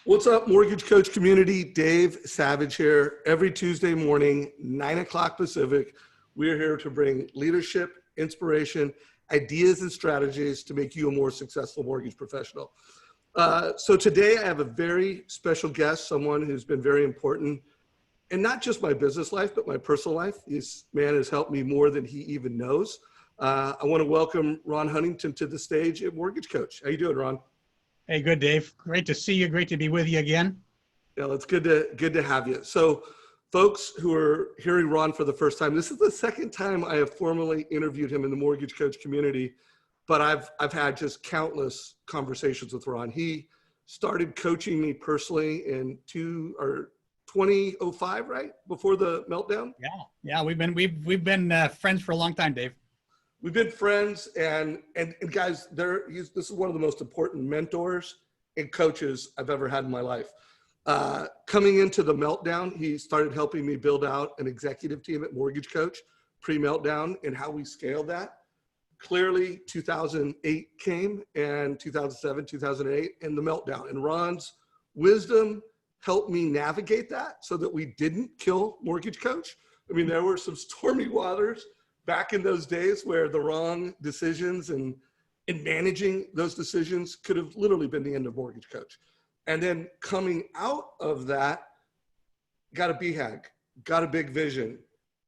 What's up, Mortgage Coach community? Dave Savage here. Every Tuesday morning, 9 o'clock Pacific, we're here to bring leadership, inspiration, ideas, and strategies to make you a more successful mortgage professional. So today I have a very special guest, someone who's been very important in not just my business life, but my personal life. This man has helped me more than he even knows. I want to welcome Ron Huntington to the stage at Mortgage Coach. How you doing, Ron? Hey, good, Dave. Great to see you. Great to be with you again. Yeah, it's good to have you. So folks who are hearing Ron for the first time, this is the second time I have formally interviewed him in the Mortgage Coach community, but I've had just countless conversations with Ron. He started coaching me personally in 2005, right? Before the meltdown? Yeah, we've been friends for a long time, Dave. We've been friends, and guys, this is one of the most important mentors and coaches I've ever had in my life. Coming into the meltdown, he started helping me build out an executive team at Mortgage Coach, pre-meltdown, and how we scaled that. Clearly, 2008 came, and 2007, 2008, and the meltdown. And Ron's wisdom helped me navigate that so that we didn't kill Mortgage Coach. I mean, there were some stormy waters back in those days where the wrong decisions and in managing those decisions could have literally been the end of Mortgage Coach. And then coming out of that, got a BHAG, got a big vision,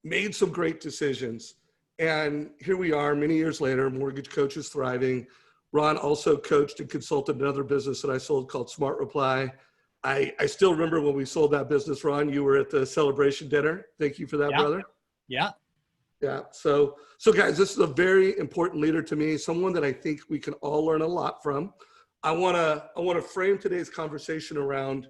made some great decisions. And here we are many years later, Mortgage Coach is thriving. Ron also coached and consulted another business that I sold called Smart Reply. I still remember when we sold that business, Ron, you were at the celebration dinner. Thank you for that, brother. Yeah. Yeah. So guys, this is a very important leader to me, someone that I think we can all learn a lot from. I want to frame today's conversation around,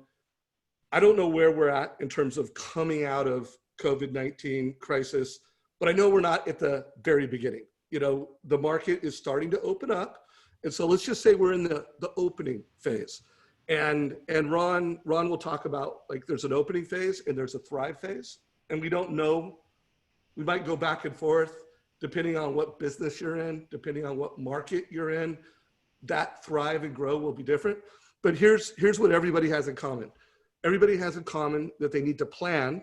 I don't know where we're at in terms of coming out of COVID-19 crisis, but I know we're not at the very beginning. You know, the market is starting to open up. And so let's just say we're in the opening phase. And Ron will talk about, like, there's an opening phase and there's a thrive phase. And we don't know. We might go back and forth depending on what business you're in, depending on what market you're in. That thrive and grow will be different. But here's what everybody has in common. Everybody has in common that they need to plan,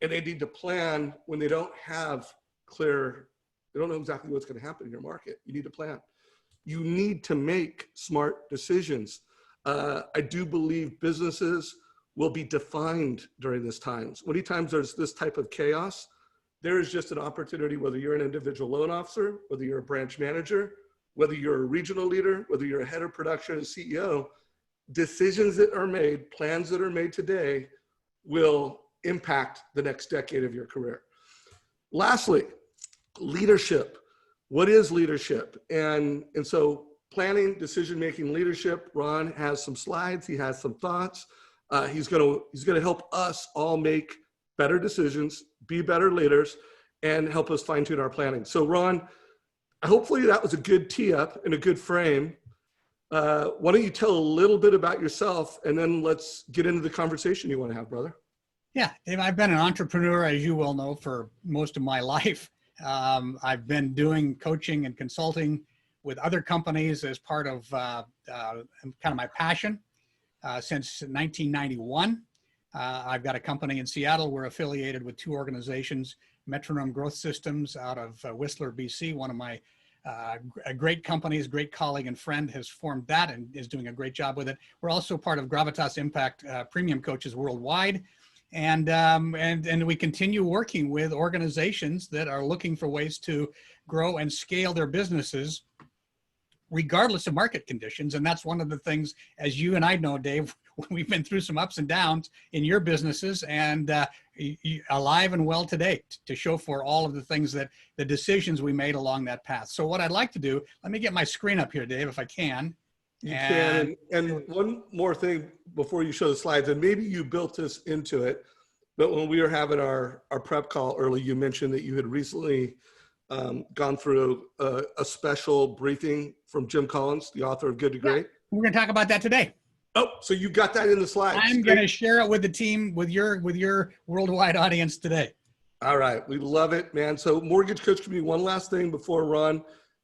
and they need to plan when they don't have they don't know exactly what's going to happen in your market. You need to plan. You need to make smart decisions. I do believe businesses will be defined during this time. Many times there's this type of chaos. There is just an opportunity, whether you're an individual loan officer, whether you're a branch manager, whether you're a regional leader, whether you're a head of production and CEO, decisions that are made, plans that are made today will impact the next decade of your career. Lastly, leadership. What is leadership? And so planning, decision-making, leadership. Ron has some slides. He has some thoughts. He's gonna help us all make better decisions, be better leaders, and help us fine-tune our planning. So Ron, hopefully that was a good tee up and a good frame. Why don't you tell a little bit about yourself, and then let's get into the conversation you want to have, brother. Yeah, Dave, I've been an entrepreneur, as you well know, for most of my life. I've been doing coaching and consulting with other companies as part of kind of my passion since 1991. I've got a company in Seattle. We're affiliated with two organizations, Metronome Growth Systems out of Whistler, BC. One of my great companies, great colleague and friend has formed that and is doing a great job with it. We're also part of Gravitas Impact Premium Coaches Worldwide. And we continue working with organizations that are looking for ways to grow and scale their businesses regardless of market conditions. And that's one of the things, as you and I know, Dave, we've been through some ups and downs in your businesses, and alive and well today to show for all of the things that the decisions we made along that path. So what I'd like to do, let me get my screen up here, Dave, if I can. You can. And one more thing before you show the slides, and maybe you built this into it, but when we were having our prep call early, you mentioned that you had recently gone through a special briefing from Jim Collins, the author of Good to Great. We're going to talk about that today. Oh, so you got that in the slides. I'm going to share it with the team, with your worldwide audience today. All right. We love it, man. So Mortgage Coach Community, one last thing before Ron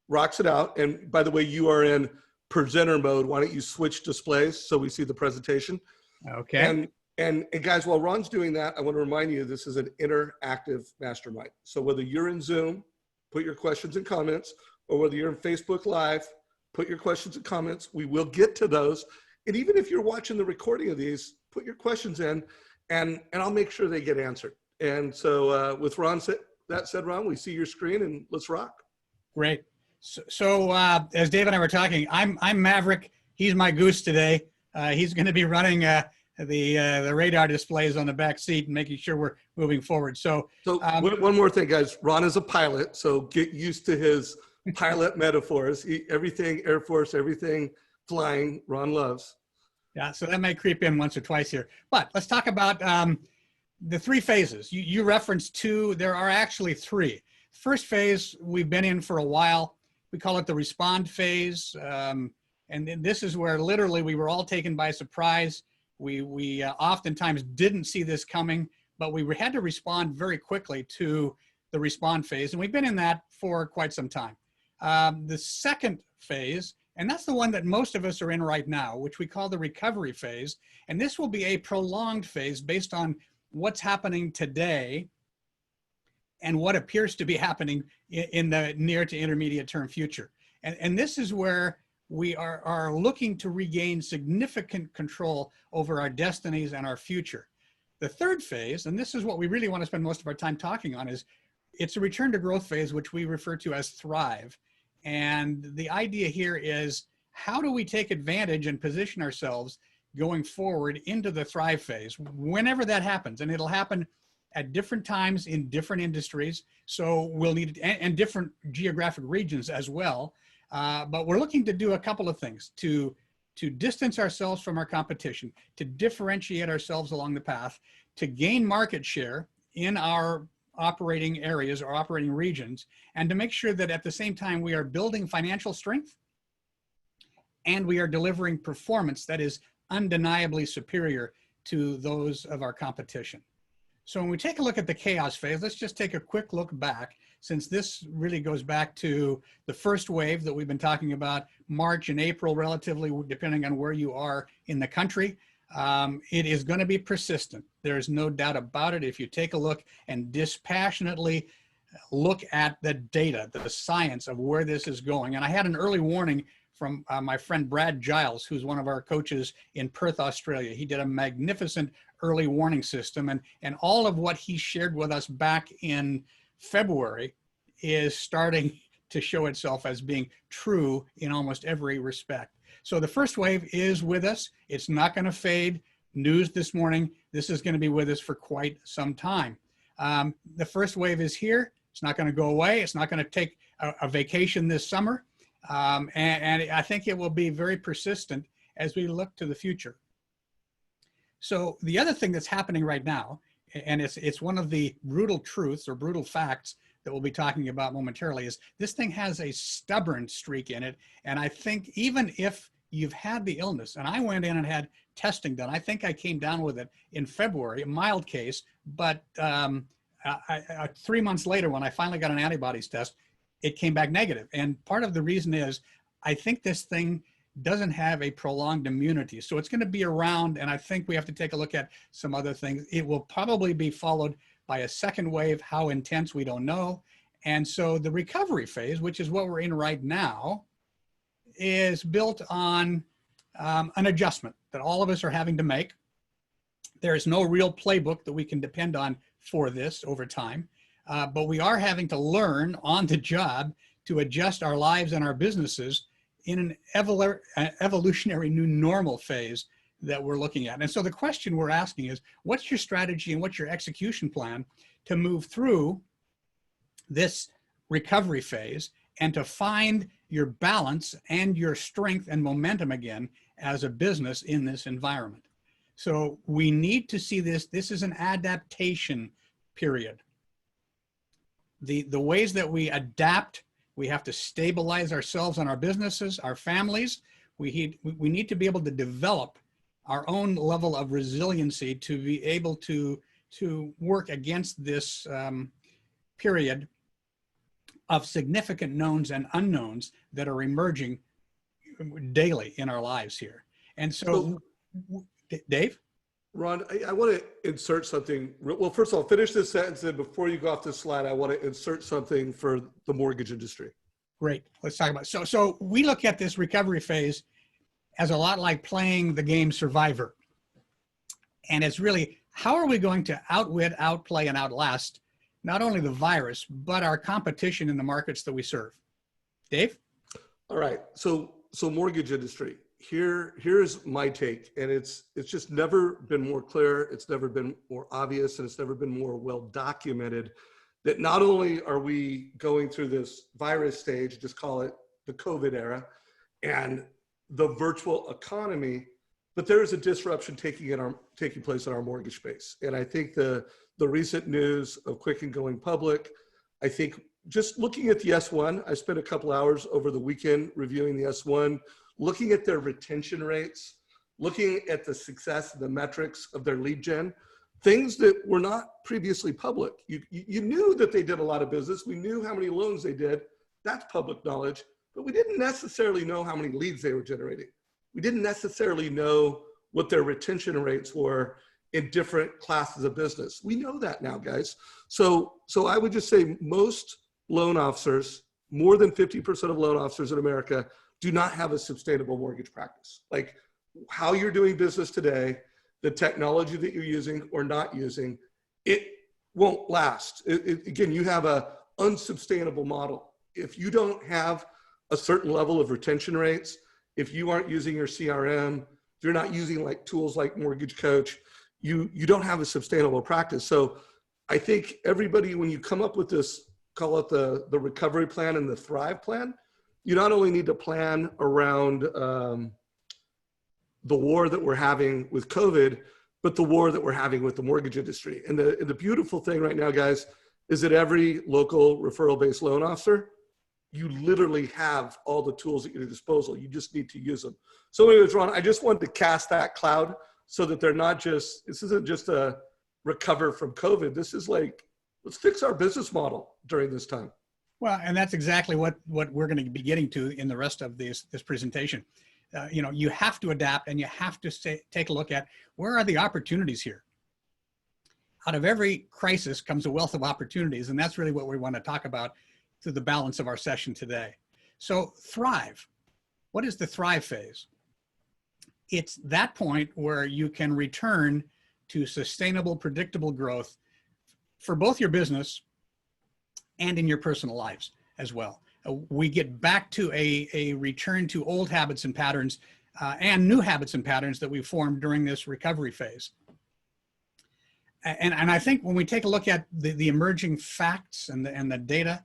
rocks it out. And by the way, you are in presenter mode. Why don't you switch displays so we see the presentation? Okay. And guys, while Ron's doing that, I want to remind you, this is an interactive mastermind. So whether you're in Zoom, put your questions and comments, or whether you're in Facebook Live, put your questions and comments. We will get to those. And even if you're watching the recording of these, put your questions in, and I'll make sure they get answered. And so with that said, Ron, we see your screen, and let's rock. Great. So as Dave and I were talking, I'm Maverick. He's my goose today. He's going to be running the radar displays on the back seat and making sure we're moving forward. So one more thing, guys. Ron is a pilot, so get used to his pilot metaphors. Everything Air Force, everything flying, Ron loves. Yeah, so that may creep in once or twice here. But let's talk about the three phases. You referenced two. There are actually three. First phase we've been in for a while. We call it the respond phase. And then this is where literally we were all taken by surprise. We oftentimes didn't see this coming, but we had to respond very quickly to the respond phase. And we've been in that for quite some time. The second phase, and that's the one that most of us are in right now, which we call the recovery phase. And this will be a prolonged phase based on what's happening today and what appears to be happening in the near to intermediate term future. And this is where we are looking to regain significant control over our destinies and our future. The third phase, and this is what we really want to spend most of our time talking on, is it's a return to growth phase, which we refer to as thrive. And the idea here is, how do we take advantage and position ourselves going forward into the thrive phase, whenever that happens? And it'll happen at different times in different industries. So we'll need, and different geographic regions as well. But we're looking to do a couple of things to distance ourselves from our competition, to differentiate ourselves along the path, to gain market share in our operating areas or operating regions, and to make sure that at the same time we are building financial strength and we are delivering performance that is undeniably superior to those of our competition. So when we take a look at the chaos phase, let's just take a quick look back, since this really goes back to the first wave that we've been talking about, March and April, relatively, depending on where you are in the country. It is going to be persistent. There's no doubt about it. If you take a look and dispassionately look at the data, the science of where this is going. And I had an early warning from my friend Brad Giles, who's one of our coaches in Perth, Australia. He did a magnificent early warning system, and all of what he shared with us back in February is starting to show itself as being true in almost every respect. So the first wave is with us. It's not going to fade. News this morning, this is going to be with us for quite some time. The first wave is here. It's not going to go away. It's not going to take a vacation this summer. And I think it will be very persistent as we look to the future. So the other thing that's happening right now, and it's one of the brutal truths or brutal facts that we'll be talking about momentarily, is this thing has a stubborn streak in it. And I think even if you've had the illness, and I went in and had testing done, I think I came down with it in February, a mild case, but 3 months later, when I finally got an antibodies test, it came back negative. And part of the reason is, I think this thing doesn't have a prolonged immunity. So it's going to be around, and I think we have to take a look at some other things. It will probably be followed by a second wave. How intense, we don't know. And so the recovery phase, which is what we're in right now, is built on an adjustment that all of us are having to make. There is no real playbook that we can depend on for this over time, but we are having to learn on the job to adjust our lives and our businesses in an evolutionary new normal phase that we're looking at. And so the question we're asking is, what's your strategy and what's your execution plan to move through this recovery phase and to find your balance and your strength and momentum again as a business in this environment? So we need to see this. This is an adaptation period. The ways that we adapt, we have to stabilize ourselves and our businesses, our families. We need to be able to develop our own level of resiliency to be able to work against this period of significant knowns and unknowns that are emerging daily in our lives here. And so Dave? Ron, I want to insert something. Well, first of all, finish this sentence, and before you go off this slide, I want to insert something for the mortgage industry. Great. Let's talk about it. So we look at this recovery phase as a lot like playing the game Survivor. And it's really, how are we going to outwit, outplay, and outlast not only the virus, but our competition in the markets that we serve? Dave? All right. So mortgage industry. Here's my take, and it's just never been more clear, it's never been more obvious, and it's never been more well documented that not only are we going through this virus stage, just call it the COVID era, and the virtual economy, but there is a disruption taking place in our mortgage space. And I think the recent news of Quicken going public, I think just looking at the S1, I spent a couple hours over the weekend reviewing the S1, looking at their retention rates, looking at the success of the metrics of their lead gen, things that were not previously public. You knew that they did a lot of business. We knew how many loans they did. That's public knowledge, but we didn't necessarily know how many leads they were generating. We didn't necessarily know what their retention rates were in different classes of business. We know that now, guys. So I would just say most loan officers, more than 50% of loan officers in America, do not have a sustainable mortgage practice. Like how you're doing business today, the technology that you're using or not using, it won't last. Again, you have a unsustainable model. If you don't have a certain level of retention rates, if you aren't using your CRM, if you're not using like tools like Mortgage Coach, you don't have a sustainable practice. So I think everybody, when you come up with this, call it the recovery plan and the Thrive plan, you not only need to plan around the war that we're having with COVID, but the war that we're having with the mortgage industry. And the beautiful thing right now, guys, is that every local referral-based loan officer, you literally have all the tools at your disposal. You just need to use them. So anyways, Ron, I just wanted to cast that cloud so that they're not just, this isn't just a recover from COVID. This is like, let's fix our business model during this time. Well, and that's exactly what we're going to be getting to in the rest of this presentation. You have to adapt, and you have to take a look at where are the opportunities here. Out of every crisis comes a wealth of opportunities, and that's really what we want to talk about through the balance of our session today. So Thrive, what is the Thrive phase? It's that point where you can return to sustainable, predictable growth for both your business and in your personal lives as well. We get back to a return to old habits and patterns and new habits and patterns that we formed during this recovery phase. And I think when we take a look at the emerging facts and the data,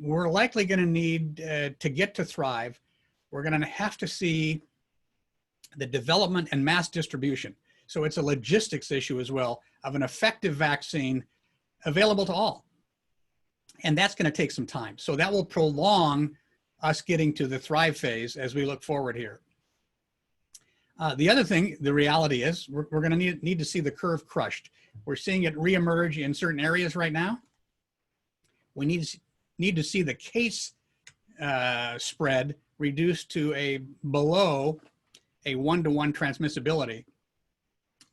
we're likely going to need to get to Thrive. We're going to have to see the development and mass distribution. So it's a logistics issue as well of an effective vaccine available to all. And that's going to take some time. So that will prolong us getting to the Thrive phase as we look forward here. The other thing, the reality is we're going to need to see the curve crushed. We're seeing it reemerge in certain areas right now. We need to see the case spread reduced to below a 1-to-1 transmissibility.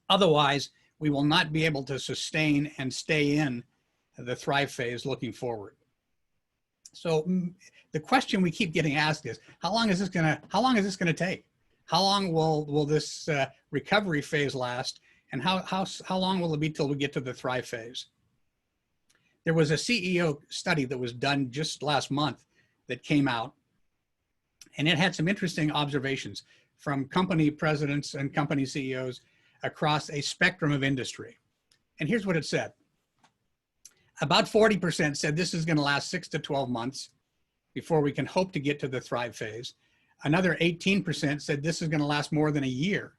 Otherwise, we will not be able to sustain and stay in the Thrive phase looking forward. So the question we keep getting asked is, how long is this going to take? How long will this recovery phase last? And how long will it be till we get to the Thrive phase? There was a CEO study that was done just last month that came out, and it had some interesting observations from company presidents and company CEOs across a spectrum of industry. And here's what it said. About 40% said this is going to last 6 to 12 months before we can hope to get to the Thrive phase. Another 18% said this is going to last more than a year.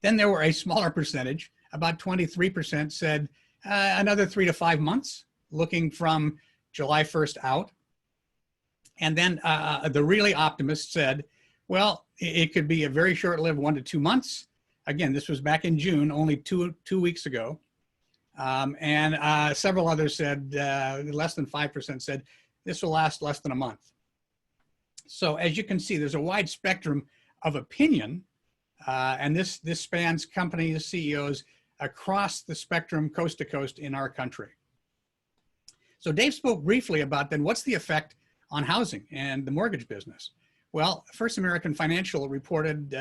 Then there were a smaller percentage, about 23% said another 3 to 5 months, looking from July 1st out. And then the really optimists said, well, it could be a very short-lived 1 to 2 months. Again, this was back in June, only two weeks ago. And several others said, less than 5% said, this will last less than a month. So as you can see, there's a wide spectrum of opinion And this spans companies, CEOs across the spectrum, coast to coast in our country. So Dave spoke briefly about then what's the effect on housing and the mortgage business. Well, First American Financial reported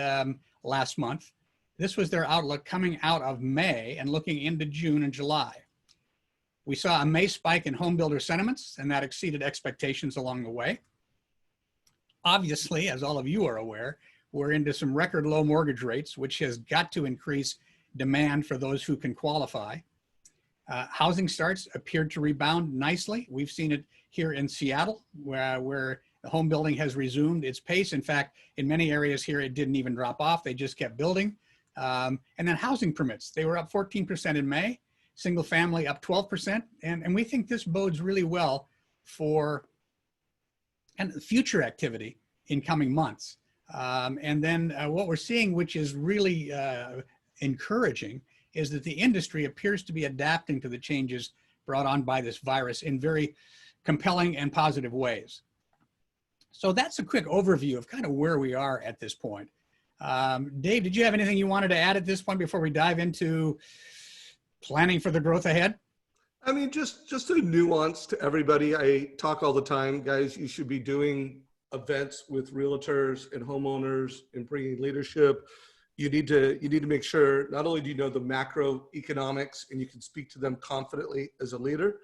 last month. This was their outlook coming out of May and looking into June and July. We saw a May spike in home builder sentiments, and that exceeded expectations along the way. Obviously, as all of you are aware, we're into some record low mortgage rates, which has got to increase demand for those who can qualify. Housing starts appeared to rebound nicely. We've seen it here in Seattle, where the home building has resumed its pace. In fact, in many areas here, it didn't even drop off. They just kept building. And then housing permits, they were up 14% in May, single family up 12%. And we think this bodes really well for future activity in coming months. And then what we're seeing, which is really encouraging, is that the industry appears to be adapting to the changes brought on by this virus in very compelling and positive ways. So that's a quick overview of kind of where we are at this point. Dave, did you have anything you wanted to add at this point before we dive into planning for the growth ahead? I mean, just a nuance to everybody. I talk all the time, guys, you should be doing events with realtors and homeowners and bringing leadership. You need to make sure not only do you know the macroeconomics and you can speak to them confidently as a leader,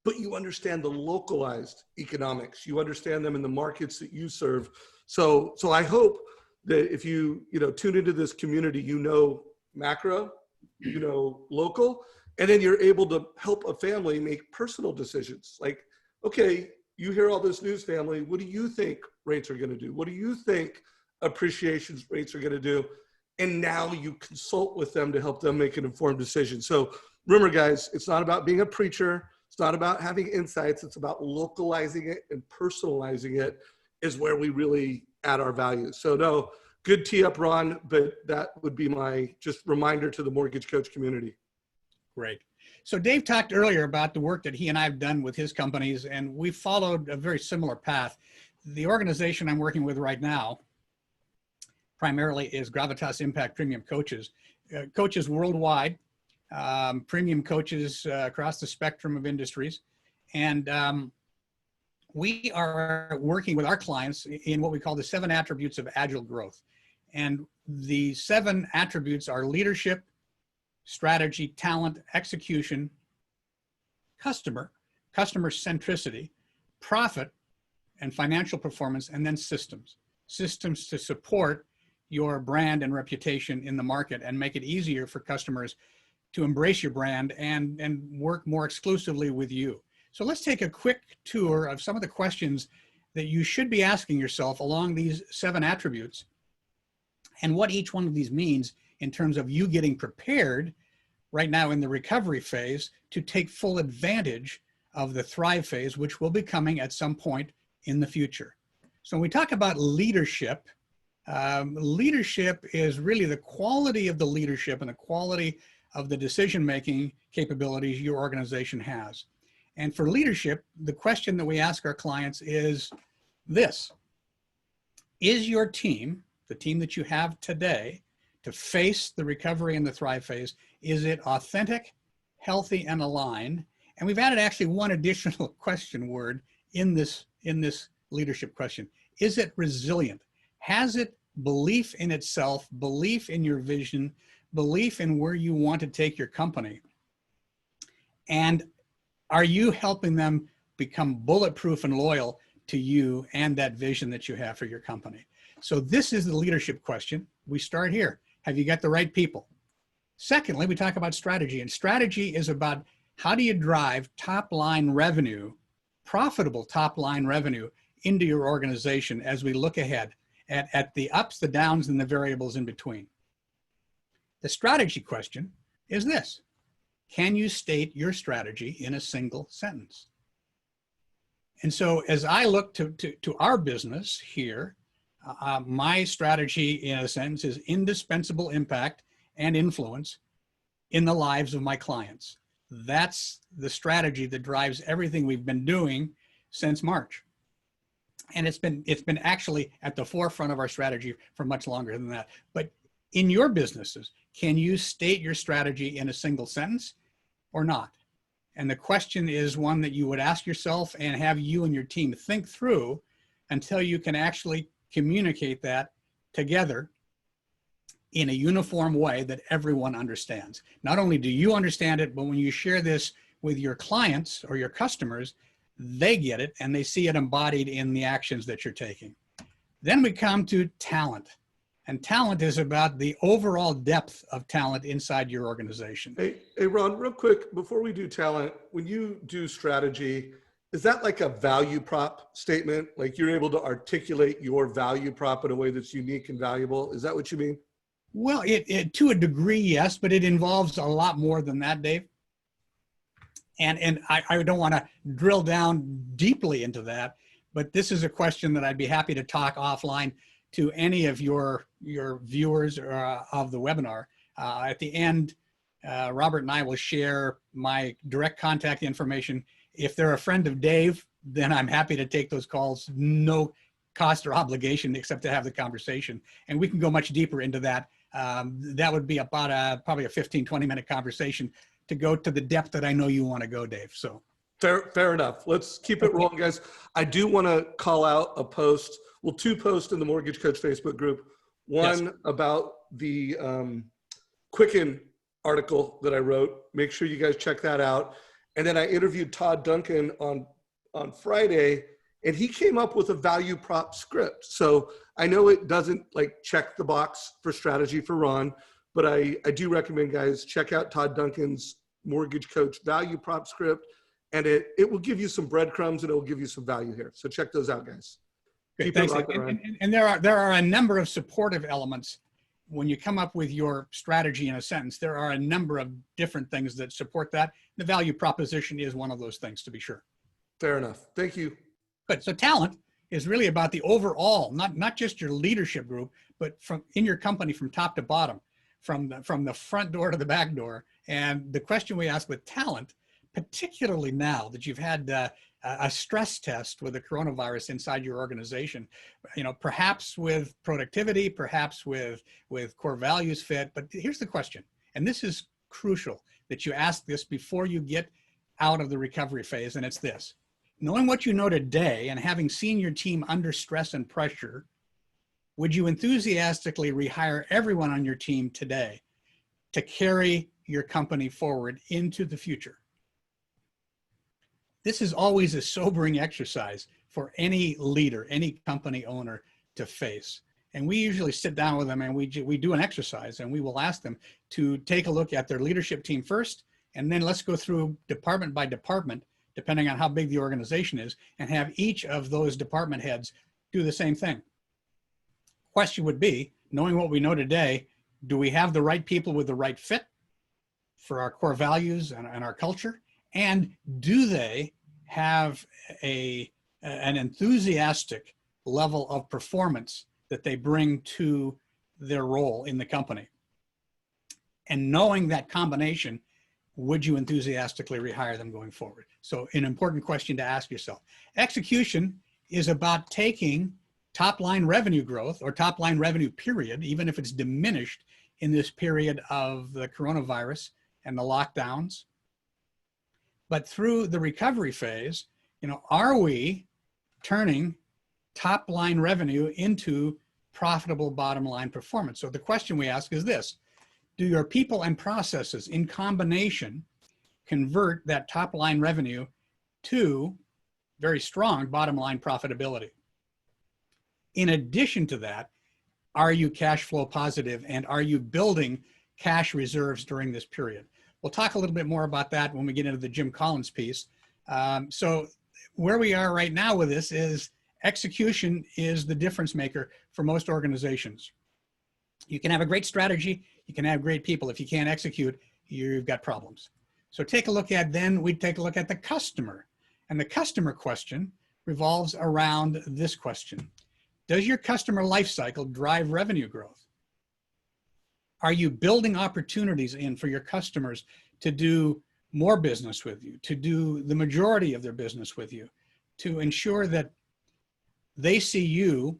but you understand the localized economics. You understand them in the markets that you serve. So I hope that if you tune into this community, you know macro, you know local, and then you're able to help a family make personal decisions. Like, okay, you hear all this news, family. What do you think rates are going to do? What do you think appreciation rates are going to do? And now you consult with them to help them make an informed decision. So remember, guys, it's not about being a preacher. It's not about having insights. It's about localizing it and personalizing it is where we really add our value. So no, good tee up, Ron, but that would be my just reminder to the mortgage coach community. Great. So Dave talked earlier about the work that he and I have done with his companies, and we followed a very similar path. The organization I'm working with right now primarily is Gravitas Impact Premium Coaches. Coaches worldwide, premium coaches across the spectrum of industries. And we are working with our clients in what we call the 7 attributes of agile growth. And the 7 attributes are leadership, strategy, talent, execution, customer centricity, profit, and financial performance, and then systems. Systems to support your brand and reputation in the market and make it easier for customers to embrace your brand and work more exclusively with you. So let's take a quick tour of some of the questions that you should be asking yourself along these 7 attributes and what each one of these means in terms of you getting prepared right now in the recovery phase to take full advantage of the thrive phase, which will be coming at some point in the future. So when we talk about leadership, leadership is really the quality of the leadership and the quality of the decision-making capabilities your organization has. And for leadership, the question that we ask our clients is this: is your team, the team that you have today, to face the recovery and the thrive phase, is it authentic, healthy, and aligned? And we've added actually one additional question word in this leadership question. Is it resilient? Has it belief in itself, belief in your vision, belief in where you want to take your company? And are you helping them become bulletproof and loyal to you and that vision that you have for your company? So this is the leadership question. We start here. Have you got the right people? Secondly, we talk about strategy, and strategy is about how do you drive top-line revenue, profitable top-line revenue into your organization as we look ahead at the ups, the downs, and the variables in between. The strategy question is this: can you state your strategy in a single sentence? And so as I look to our business here, my strategy in a sentence is indispensable impact and influence in the lives of my clients. That's the strategy that drives everything we've been doing since March. And it's been actually at the forefront of our strategy for much longer than that. But in your businesses, can you state your strategy in a single sentence or not? And the question is one that you would ask yourself and have you and your team think through until you can actually communicate that together in a uniform way that everyone understands. Not only do you understand it, but when you share this with your clients or your customers, they get it and they see it embodied in the actions that you're taking. Then we come to talent. And talent is about the overall depth of talent inside your organization. Hey, Ron, real quick, before we do talent, when you do strategy, is that like a value prop statement? Like you're able to articulate your value prop in a way that's unique and valuable? Is that what you mean? Well, it to a degree, yes, but it involves a lot more than that, Dave. And I don't want to drill down deeply into that, but this is a question that I'd be happy to talk offline to any of your viewers of the webinar. At the end, Robert and I will share my direct contact information. If they're a friend of Dave, then I'm happy to take those calls, no cost or obligation except to have the conversation. And we can go much deeper into that. That would be about probably a 15, 20-minute conversation to go to the depth that I know you want to go, Dave. So fair enough. Let's keep it rolling, guys. I do want to call out a post. Well, two posts in the Mortgage Coach Facebook group. One about the Quicken article that I wrote. Make sure you guys check that out. And then I interviewed Todd Duncan on Friday, and he came up with a value prop script. So I know it doesn't like check the box for strategy for Ron, but I do recommend guys check out Todd Duncan's Mortgage Coach value prop script, and it will give you some breadcrumbs and it will give you some value here. So check those out, guys. Great, thanks. And there are a number of supportive elements when you come up with your strategy in a sentence. There are a number of different things that support that. The value proposition is one of those things, to be sure. Fair enough. Thank you. Good. So talent is really about the overall, not just your leadership group, but from in your company from top to bottom, from the front door to the back door. And the question we ask with talent, particularly now that you've had a stress test with the coronavirus inside your organization, perhaps with productivity, perhaps with core values fit. But here's the question, and this is crucial that you ask this before you get out of the recovery phase, and it's this. Knowing what you know today and having seen your team under stress and pressure, would you enthusiastically rehire everyone on your team today to carry your company forward into the future? This is always a sobering exercise for any leader, any company owner to face. And we usually sit down with them and we do an exercise, and we will ask them to take a look at their leadership team first, and then let's go through department by department, depending on how big the organization is, and have each of those department heads do the same thing. Question would be, knowing what we know today, do we have the right people with the right fit for our core values and our culture? And do they have an enthusiastic level of performance that they bring to their role in the company? And knowing that combination, would you enthusiastically rehire them going forward? So an important question to ask yourself. Execution is about taking top line revenue growth or top line revenue period, even if it's diminished in this period of the coronavirus and the lockdowns. But through the recovery phase, are we turning top line revenue into profitable bottom line performance? So the question we ask is this: do your people and processes in combination convert that top line revenue to very strong bottom line profitability? In addition to that, are you cash flow positive, and are you building cash reserves during this period? We'll talk a little bit more about that when we get into the Jim Collins piece. So where we are right now with this is execution is the difference maker for most organizations. You can have a great strategy, you can have great people. If you can't execute, you've got problems. So take a look at the customer. And the customer question revolves around this question. Does your customer life cycle drive revenue growth? Are you building opportunities in for your customers to do more business with you, to do the majority of their business with you, to ensure that they see you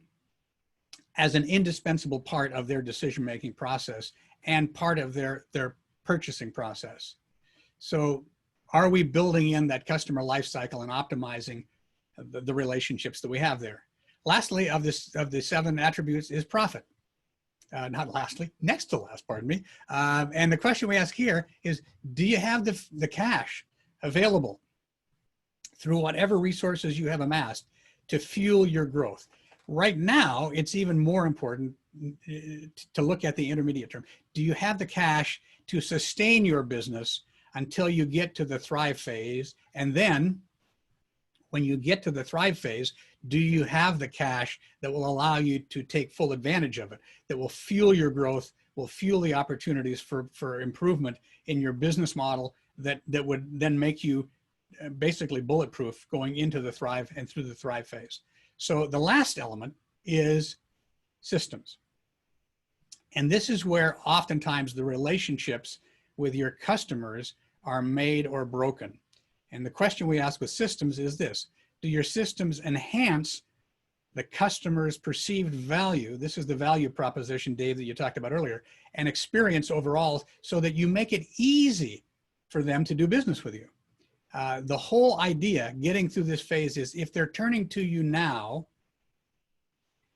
as an indispensable part of their decision-making process and part of their purchasing process. So are we building in that customer life cycle and optimizing the relationships that we have there? Lastly, of the 7 attributes is profit. Not lastly, next to last, pardon me. And the question we ask here is, do you have the cash available through whatever resources you have amassed to fuel your growth? Right now, it's even more important to look at the intermediate term. Do you have the cash to sustain your business until you get to the thrive phase? And then when you get to the thrive phase, do you have the cash that will allow you to take full advantage of it, that will fuel your growth, will fuel the opportunities for improvement in your business model that would then make you basically bulletproof going into the thrive and through the thrive phase? So the last element is systems. And this is where oftentimes the relationships with your customers are made or broken. And the question we ask with systems is this: do your systems enhance the customer's perceived value? This is the value proposition, Dave, that you talked about earlier, and experience overall, so that you make it easy for them to do business with you. The whole idea getting through this phase is, if they're turning to you now,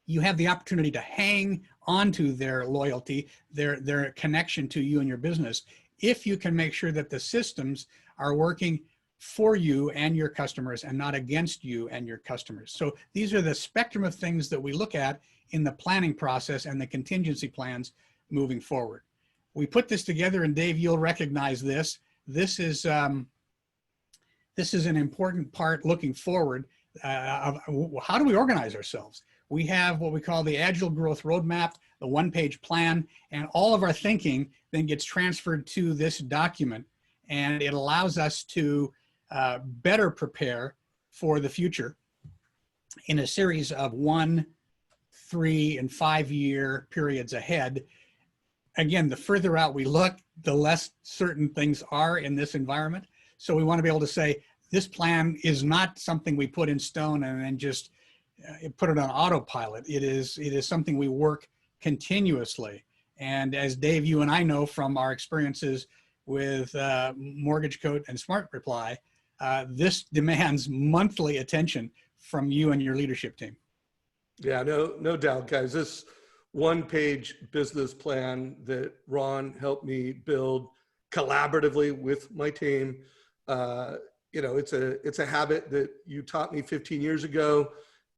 you have the opportunity to hang onto their loyalty, their connection to you and your business, if you can make sure that the systems are working for you and your customers and not against you and your customers. So these are the spectrum of things that we look at in the planning process and the contingency plans moving forward. We put this together, and Dave, you'll recognize this. This is an important part looking forward of how do we organize ourselves. We have what we call the Agile Growth Roadmap, the one-page plan, and all of our thinking then gets transferred to this document, and it allows us to better prepare for the future in a series of 1, 3, and 5-year periods ahead. Again, the further out we look, the less certain things are in this environment. So we want to be able to say, this plan is not something we put in stone and then just put it on autopilot. It is something we work continuously. And as Dave, you and I know from our experiences with Mortgage Coach and Smart Reply, this demands monthly attention from you and your leadership team. Yeah, no doubt, guys. This one-page business plan that Ron helped me build collaboratively with my team, it's a habit that you taught me 15 years ago,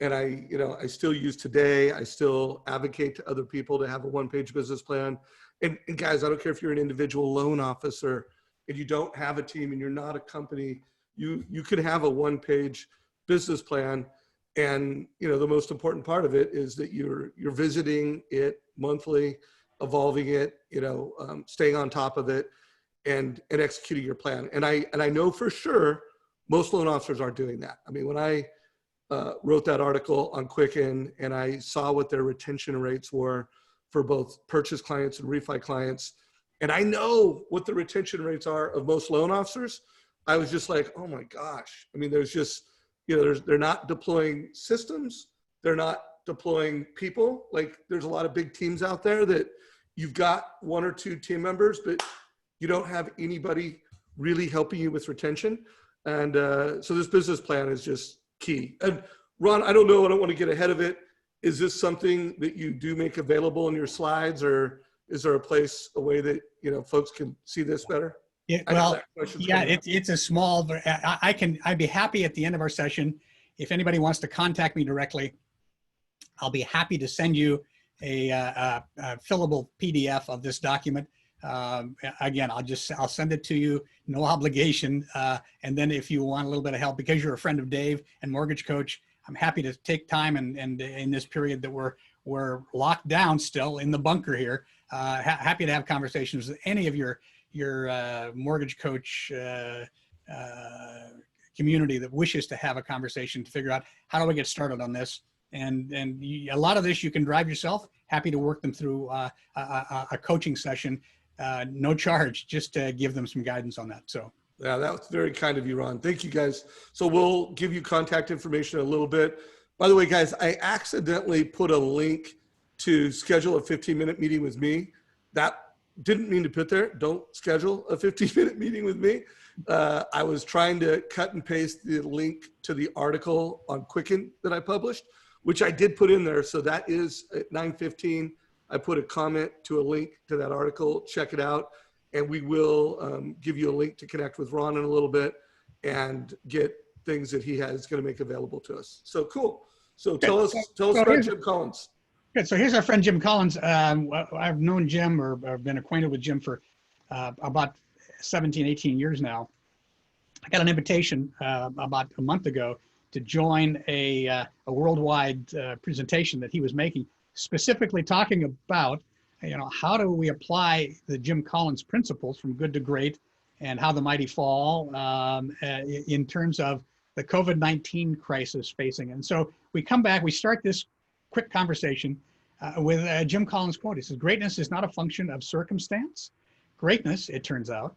and I still use today. I still advocate to other people to have a one-page business plan. And guys, I don't care if you're an individual loan officer and you don't have a team and you're not a company, you could have a one-page business plan. And the most important part of it is that you're visiting it monthly, evolving it, staying on top of it, and executing your plan. And I know for sure most loan officers aren't doing that. I mean, when I wrote that article on Quicken and I saw what their retention rates were for both purchase clients and refi clients, and I know what the retention rates are of most loan officers, I was just like, oh my gosh. I mean, there's just, they're not deploying systems. They're not deploying people. Like, there's a lot of big teams out there that you've got 1 or 2 team members, but you don't have anybody really helping you with retention. And so this business plan is just key. And Ron, I don't want to get ahead of it. Is this something that you do make available in your slides, or is there a way that, folks can see this better? It's a small, but I'd be happy at the end of our session, if anybody wants to contact me directly, I'll be happy to send you a fillable PDF of this document. Again, I'll send it to you, no obligation. And then if you want a little bit of help, because you're a friend of Dave and Mortgage Coach, I'm happy to take time and in this period that we're locked down still in the bunker here, happy to have conversations with any of your Mortgage Coach community that wishes to have a conversation to figure out how do we get started on this. And a lot of this you can drive yourself. Happy to work them through a coaching session, no charge, just to give them some guidance on that. So. Yeah, that was very kind of you, Ron. Thank you, guys. So we'll give you contact information in a little bit. By the way, guys, I accidentally put a link to schedule a 15-minute meeting with me. That didn't mean to put there, don't schedule a 15-minute meeting with me. I was trying to cut and paste the link to the article on Quicken that I published, which I did put in there. So that is at 9:15. I put a comment to a link to that article. Check it out. And we will give you a link to connect with Ron in a little bit and get things that he has going to make available to us. So cool. So tell us about Jim Collins. Good. So here's our friend Jim Collins. I've known Jim or been acquainted with Jim for about 17, 18 years now. I got an invitation about a month ago to join a worldwide presentation that he was making, specifically talking about, how do we apply the Jim Collins principles from good to great and how the mighty fall in terms of the COVID-19 crisis facing. And so we come back, we start this quick conversation with Jim Collins' quote. He says, "Greatness is not a function of circumstance. Greatness, it turns out,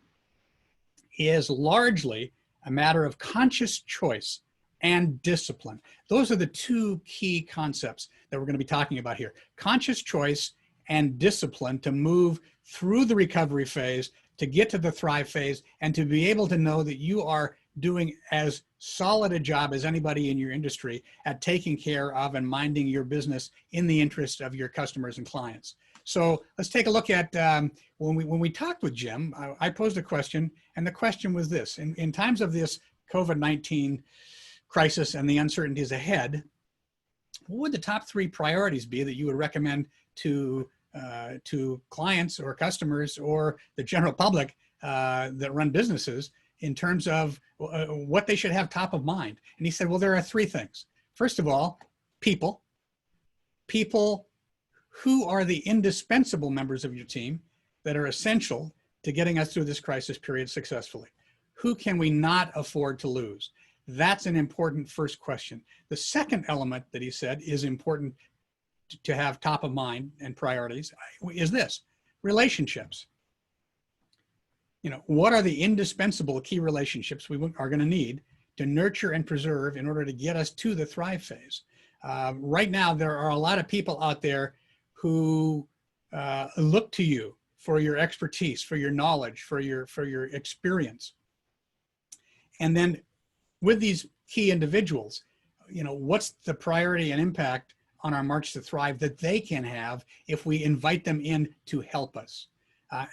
is largely a matter of conscious choice and discipline." Those are the two key concepts that we're going to be talking about here. Conscious choice and discipline to move through the recovery phase, to get to the thrive phase, and to be able to know that you are doing as solid a job as anybody in your industry at taking care of and minding your business in the interest of your customers and clients. So let's take a look at when we talked with Jim, I posed a question, and the question was this: in times of this COVID-19 crisis and the uncertainties ahead, what would the top 3 priorities be that you would recommend to clients or customers or the general public that run businesses in terms of what they should have top of mind? And he said, well, there are 3 things. First of all, people who are the indispensable members of your team that are essential to getting us through this crisis period successfully. Who can we not afford to lose? That's an important first question. The second element that he said is important to have top of mind and priorities is this: relationships. What are the indispensable key relationships we are going to need to nurture and preserve in order to get us to the thrive phase? Right now, there are a lot of people out there who look to you for your expertise, for your knowledge, for your experience. And then with these key individuals, what's the priority and impact on our march to thrive that they can have if we invite them in to help us?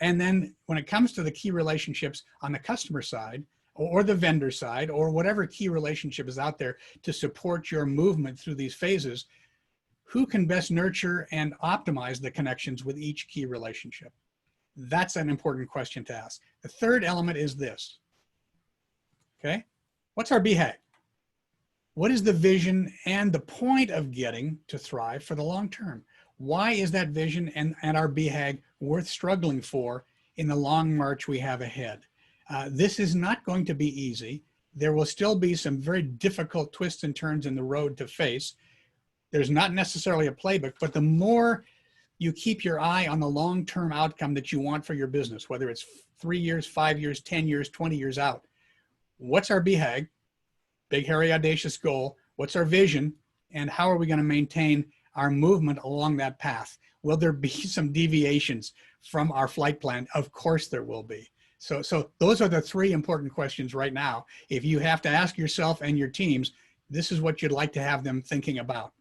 And then when it comes to the key relationships on the customer side or the vendor side or whatever key relationship is out there to support your movement through these phases, who can best nurture and optimize the connections with each key relationship? That's an important question to ask. The third element is this. Okay, what's our BHAG? What is the vision and the point of getting to thrive for the long term? Why is that vision and our BHAG worth struggling for in the long march we have ahead? This is not going to be easy. There will still be some very difficult twists and turns in the road to face. There's not necessarily a playbook, but the more you keep your eye on the long-term outcome that you want for your business, whether it's 3 years, 5 years, 10 years, 20 years out, what's our BHAG? Big, hairy, audacious goal. What's our vision? And how are we going to maintain our movement along that path? Will there be some deviations from our flight plan? Of course there will be. So those are the 3 important questions right now. If you have to ask yourself and your teams, this is what you'd like to have them thinking about.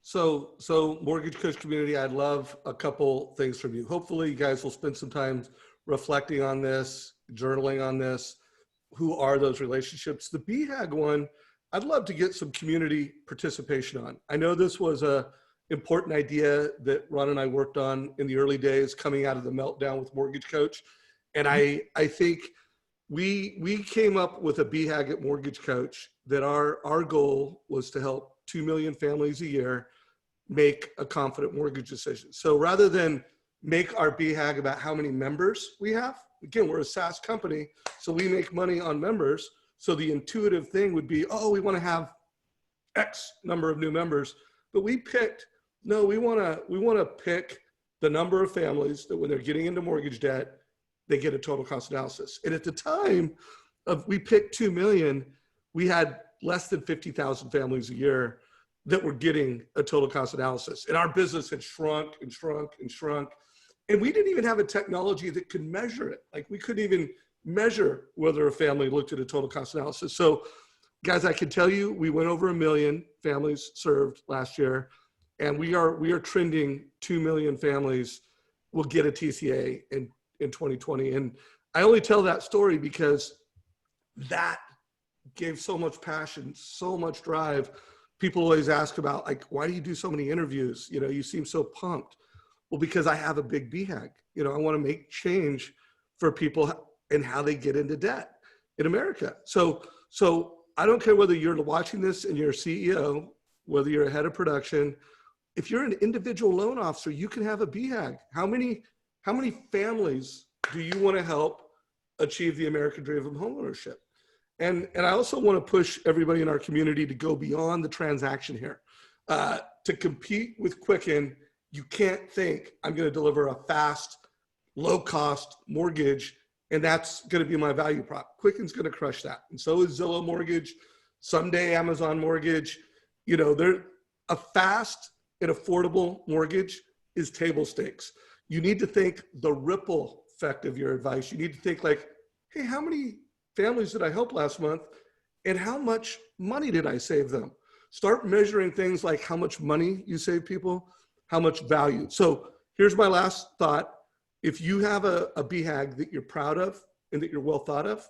So Mortgage Coach community, I'd love a couple things from you. Hopefully you guys will spend some time reflecting on this, journaling on this. Who are those relationships? The BHAG one, I'd love to get some community participation on. I know this was a important idea that Ron and I worked on in the early days coming out of the meltdown with Mortgage Coach. And I think we came up with a BHAG at Mortgage Coach that our goal was to help 2 million families a year make a confident mortgage decision. So rather than make our BHAG about how many members we have, again, we're a SaaS company, so we make money on members. So the intuitive thing would be, oh, we want to have X number of new members. But we picked, no, we want to pick the number of families that when they're getting into mortgage debt, they get a total cost analysis. And at the time of we picked 2 million, we had less than 50,000 families a year that were getting a total cost analysis. And our business had shrunk and shrunk and shrunk. And we didn't even have a technology that could measure it. Like we couldn't even measure whether a family looked at a total cost analysis. So guys, I can tell you, we went over 1 million families served last year, and we are trending 2 million families will get a TCA in 2020. And I only tell that story because that gave so much passion, so much drive. People always ask about, like, why do you do so many interviews? You know, you seem so pumped. Well, because I have a big BHAG. You know, I want to make change for people and how they get into debt in America. So I don't care whether you're watching this and you're a CEO, whether you're a head of production. If you're an individual loan officer, you can have a BHAG. How many families do you want to help achieve the American dream of homeownership? And I also want to push everybody in our community to go beyond the transaction here. To compete with Quicken, you can't think I'm going to deliver a fast, low-cost mortgage, and that's going to be my value prop. Quicken's going to crush that. And so is Zillow Mortgage, someday Amazon Mortgage. You know, they're a fast and affordable mortgage is table stakes. You need to think the ripple effect of your advice. You need to think like, hey, how many families did I help last month? And how much money did I save them? Start measuring things like how much money you save people, how much value. So here's my last thought. If you have a BHAG that you're proud of and that you're well thought of,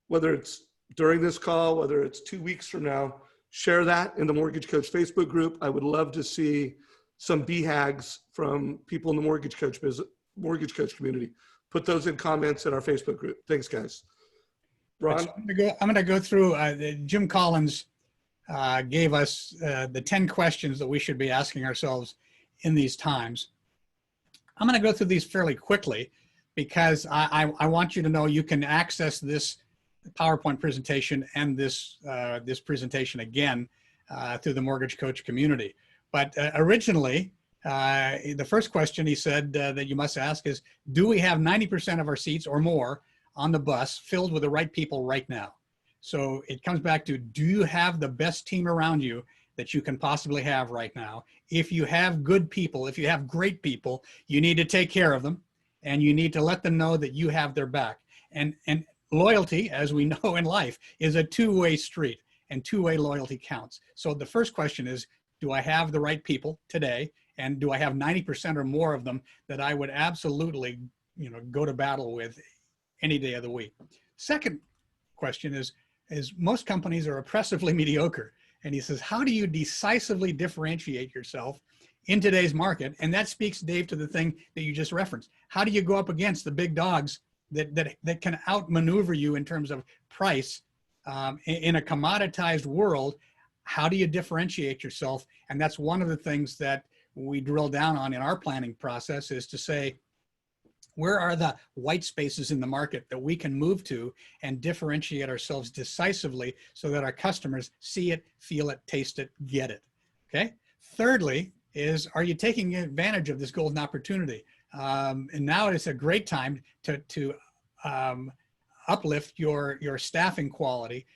whether it's during this call, whether it's 2 weeks from now, share that in the Mortgage Coach Facebook group. I would love to see some BHAGs from people in the Mortgage Coach community. Put those in comments in our Facebook group. Thanks, guys. Ron? I'm going to go through, Jim Collins gave us the 10 questions that we should be asking ourselves in these times. I'm going to go through these fairly quickly because I want you to know you can access this PowerPoint presentation and this presentation again through the Mortgage Coach community. But originally, the first question he said that you must ask is, do we have 90% of our seats or more on the bus filled with the right people right now? So it comes back to, do you have the best team around you that you can possibly have right now? If you have good people, if you have great people, you need to take care of them and you need to let them know that you have their back. And loyalty, as we know in life, is a two-way street, and two-way loyalty counts. So the first question is, do I have the right people today? And do I have 90% or more of them that I would absolutely, go to battle with any day of the week? Second question is most companies are oppressively mediocre. And he says, how do you decisively differentiate yourself in today's market? And that speaks, Dave, to the thing that you just referenced. How do you go up against the big dogs that can outmaneuver you in terms of price in a commoditized world? How do you differentiate yourself? And that's one of the things that we drill down on in our planning process, is to say, where are the white spaces in the market that we can move to and differentiate ourselves decisively so that our customers see it, feel it, taste it, get it, okay? Thirdly is, are you taking advantage of this golden opportunity? And now is a great time to uplift your staffing quality.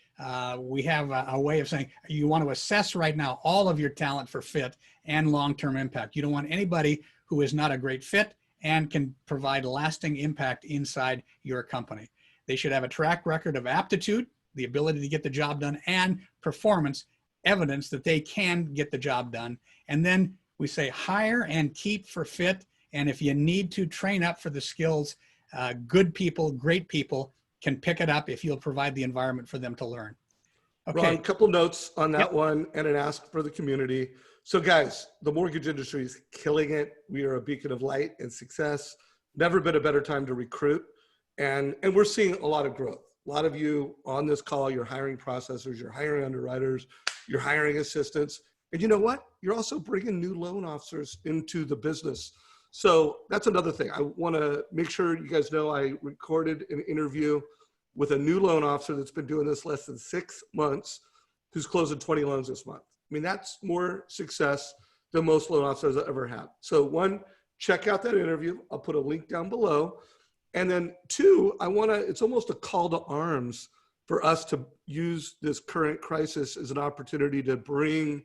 We have a way of saying, you want to assess right now all of your talent for fit and long-term impact. You don't want anybody who is not a great fit and can provide lasting impact inside your company. They should have a track record of aptitude, the ability to get the job done, and performance evidence that they can get the job done. And then we say hire and keep for fit. And if you need to train up for the skills, good people, great people can pick it up if you'll provide the environment for them to learn. Okay. Ron, a couple notes on that one and an ask for the community. So guys, the mortgage industry is killing it. We are a beacon of light and success. Never been a better time to recruit. And we're seeing a lot of growth. A lot of you on this call, you're hiring processors, you're hiring underwriters, you're hiring assistants. And you know what? You're also bringing new loan officers into the business. So that's another thing. I want to make sure you guys know I recorded an interview with a new loan officer that's been doing this less than 6 months, who's closing 20 loans this month. I mean, that's more success than most loan officers I've ever had. So one, check out that interview. I'll put a link down below. And then two, it's almost a call to arms for us to use this current crisis as an opportunity to bring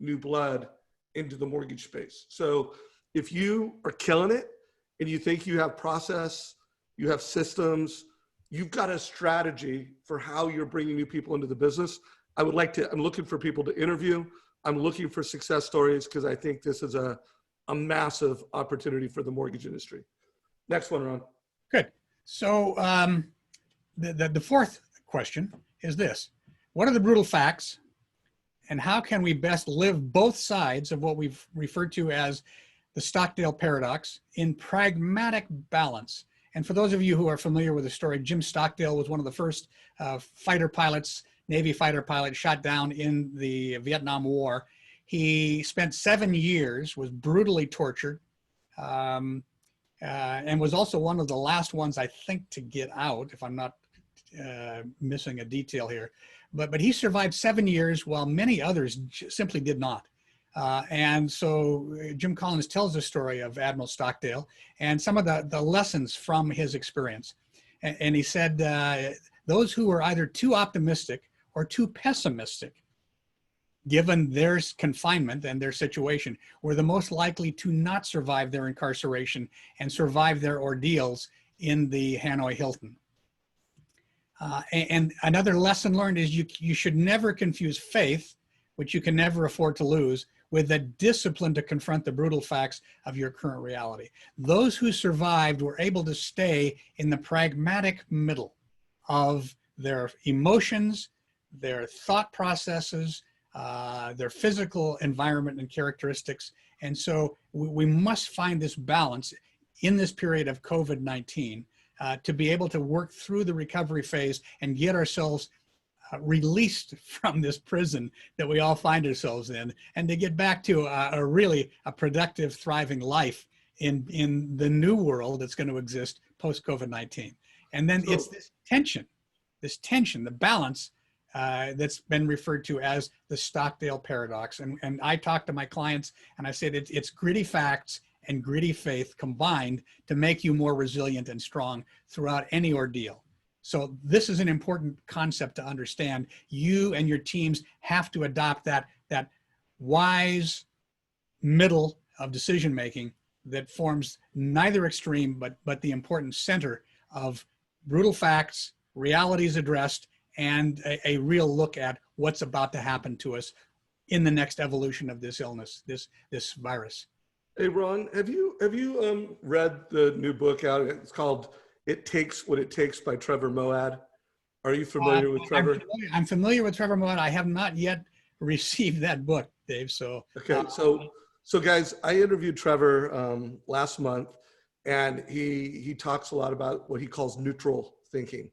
new blood into the mortgage space. So if you are killing it and you think you have process, you have systems, you've got a strategy for how you're bringing new people into the business, I'm looking for people to interview. I'm looking for success stories because I think this is a massive opportunity for the mortgage industry. Next one, Ron. Good. So the fourth question is this: what are the brutal facts, and how can we best live both sides of what we've referred to as the Stockdale paradox in pragmatic balance? And for those of you who are familiar with the story, Jim Stockdale was one of the first fighter pilots, Navy fighter pilots shot down in the Vietnam War. He spent 7 years, was brutally tortured, and was also one of the last ones, I think, to get out, if I'm not missing a detail here. But he survived 7 years while many others simply did not. And so Jim Collins tells the story of Admiral Stockdale and some of the lessons from his experience. And he said, those who were either too optimistic or too pessimistic, given their confinement and their situation, were the most likely to not survive their incarceration and survive their ordeals in the Hanoi Hilton. And another lesson learned is you should never confuse faith, which you can never afford to lose, with the discipline to confront the brutal facts of your current reality. Those who survived were able to stay in the pragmatic middle of their emotions, their thought processes, their physical environment and characteristics. And so we must find this balance in this period of COVID-19 to be able to work through the recovery phase and get ourselves released from this prison that we all find ourselves in, and to get back to a really productive, thriving life in the new world that's going to exist post COVID-19. And then it's this tension, the balance that's been referred to as the Stockdale paradox. And I talk to my clients and I said it's gritty facts and gritty faith combined to make you more resilient and strong throughout any ordeal. So this is an important concept to understand. You and your teams have to adopt that wise middle of decision making that forms neither extreme, but the important center of brutal facts, realities addressed, and a real look at what's about to happen to us in the next evolution of this illness, this virus. Hey, Ron, have you read the new book out? It's called "It Takes What It Takes" by Trevor Moawad. Are you familiar with Trevor? I'm familiar with Trevor Moawad. I have not yet received that book, Dave. So okay, so guys, I interviewed Trevor last month, and he talks a lot about what he calls neutral thinking.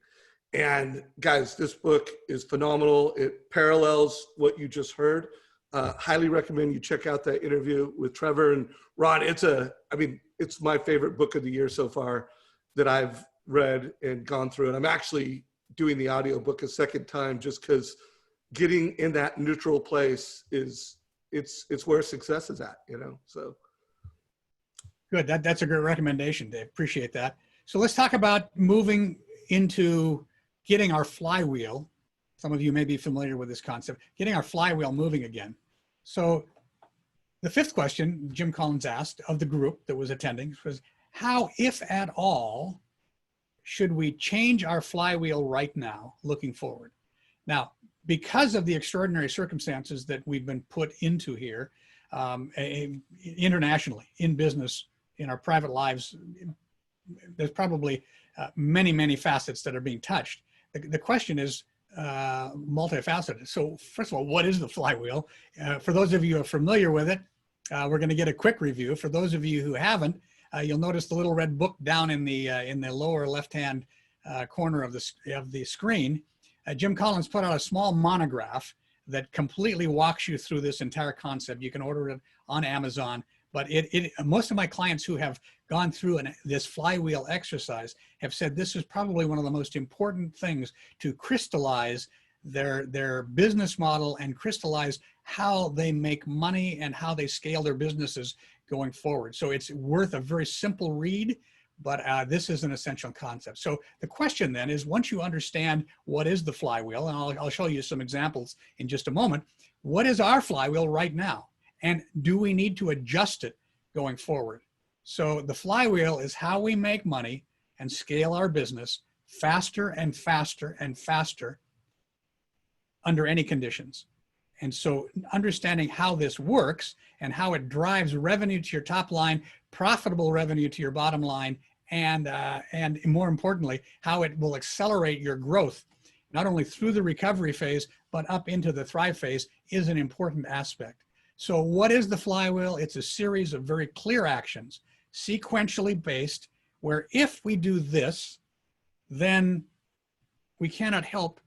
And guys, this book is phenomenal. It parallels what you just heard. Highly recommend you check out that interview with Trevor and Ron. It's my favorite book of the year so far that I've read and gone through. And I'm actually doing the audiobook a second time just because getting in that neutral place it's where success is at, so. Good, that's a great recommendation, Dave, appreciate that. So let's talk about moving into getting our flywheel. Some of you may be familiar with this concept, getting our flywheel moving again. So the fifth question Jim Collins asked of the group that was attending was, how, if at all, should we change our flywheel right now looking forward? Now, because of the extraordinary circumstances that we've been put into here, internationally, in business, in our private lives, there's probably many, many facets that are being touched. The question is multifaceted. So first of all, what is the flywheel? For those of you who are familiar with it, we're going to get a quick review. For those of you who haven't, you'll notice the little red book down in the lower left-hand corner of the screen. Jim Collins put out a small monograph that completely walks you through this entire concept. You can order it on Amazon, but most of my clients who have gone through this flywheel exercise have said this is probably one of the most important things to crystallize their business model and crystallize how they make money and how they scale their businesses going forward. So it's worth a very simple read, but this is an essential concept. So the question then is, once you understand what is the flywheel, and I'll show you some examples in just a moment, what is our flywheel right now? And do we need to adjust it going forward? So the flywheel is how we make money and scale our business faster and faster and faster under any conditions. And so understanding how this works and how it drives revenue to your top line, profitable revenue to your bottom line, and more importantly, how it will accelerate your growth, not only through the recovery phase, but up into the thrive phase, is an important aspect. So what is the flywheel? It's a series of very clear actions, sequentially based, where if we do this, then we cannot help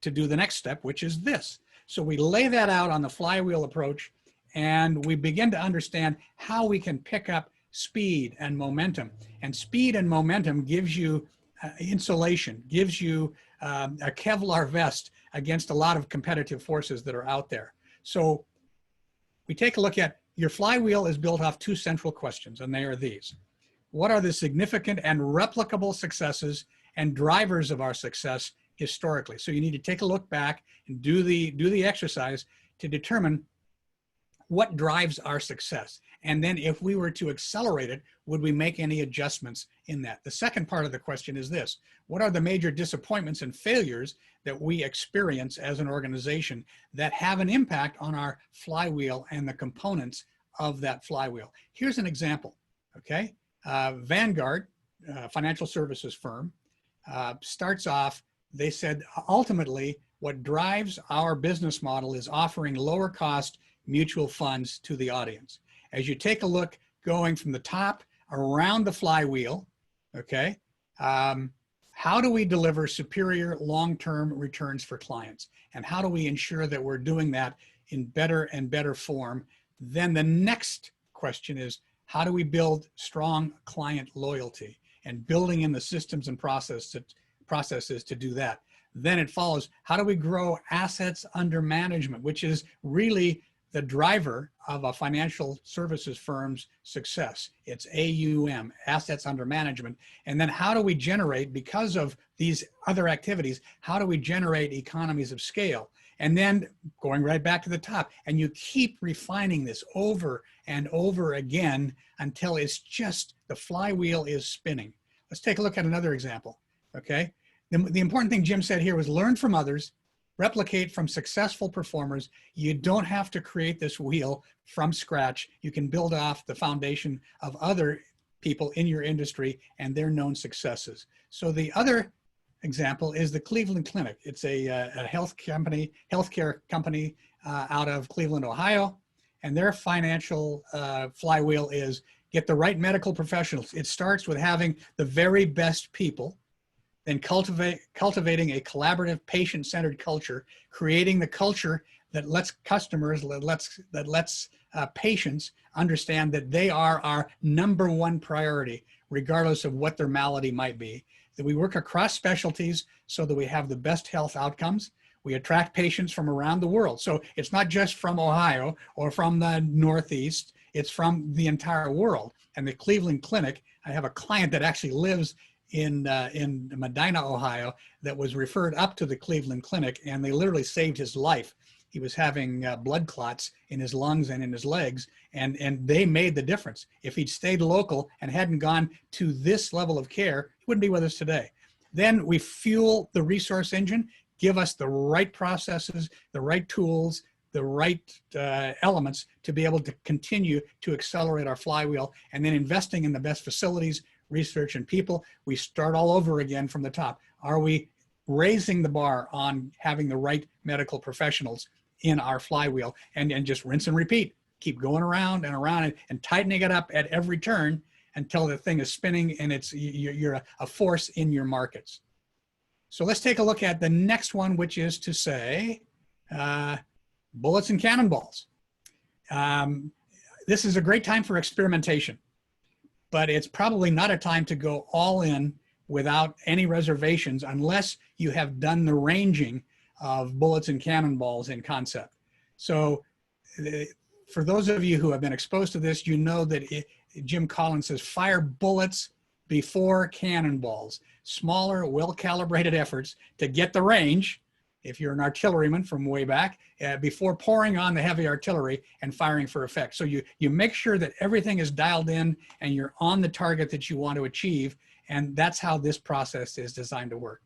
to do the next step, which is this. So we lay that out on the flywheel approach, and we begin to understand how we can pick up speed and momentum. And speed and momentum gives you insulation, gives you a Kevlar vest against a lot of competitive forces that are out there. So we take a look at your flywheel is built off two central questions, and they are these. What are the significant and replicable successes and drivers of our success historically? So you need to take a look back and do the exercise to determine what drives our success. And then if we were to accelerate it, would we make any adjustments in that? The second part of the question is this: what are the major disappointments and failures that we experience as an organization that have an impact on our flywheel and the components of that flywheel? Here's an example, okay? Vanguard, financial services firm, starts off, they said, ultimately, what drives our business model is offering lower cost mutual funds to the audience. As you take a look going from the top around the flywheel, okay, how do we deliver superior long-term returns for clients? And how do we ensure that we're doing that in better and better form? Then the next question is, how do we build strong client loyalty and building in the systems and processes to do that? Then it follows, how do we grow assets under management, which is really the driver of a financial services firm's success. It's AUM, assets under management. And then how do we generate, because of these other activities, how do we generate economies of scale? And then going right back to the top, and you keep refining this over and over again until it's just, the flywheel is spinning. Let's take a look at another example, okay? The important thing Jim said here was learn from others, replicate from successful performers. You don't have to create this wheel from scratch. You can build off the foundation of other people in your industry and their known successes. So the other example is the Cleveland Clinic. It's a healthcare company out of Cleveland, Ohio, and their financial flywheel is get the right medical professionals. It starts with having the very best people, then cultivating a collaborative, patient-centered culture, creating the culture that lets customers, that lets patients understand that they are our number one priority, regardless of what their malady might be. That we work across specialties so that we have the best health outcomes. We attract patients from around the world. So it's not just from Ohio or from the Northeast, it's from the entire world. And the Cleveland Clinic, I have a client that actually lives in Medina, Ohio, that was referred up to the Cleveland Clinic, and they literally saved his life. He was having blood clots in his lungs and in his legs, and they made the difference. If he'd stayed local and hadn't gone to this level of care, he wouldn't be with us today. Then we fuel the resource engine, give us the right processes, the right tools, the right elements to be able to continue to accelerate our flywheel, and then investing in the best facilities, research, and people. We start all over again from the top. Are we raising the bar on having the right medical professionals in our flywheel, and just rinse and repeat, keep going around and around and tightening it up at every turn until the thing is spinning and you're a force in your markets. So let's take a look at the next one, which is to say bullets and cannonballs. This is a great time for experimentation, but it's probably not a time to go all in without any reservations unless you have done the ranging of bullets and cannonballs in concept. So for those of you who have been exposed to this, you know that Jim Collins says, fire bullets before cannonballs, smaller, well-calibrated efforts to get the range, if you're an artilleryman from way back, before pouring on the heavy artillery and firing for effect. So you make sure that everything is dialed in and you're on the target that you want to achieve. And that's how this process is designed to work.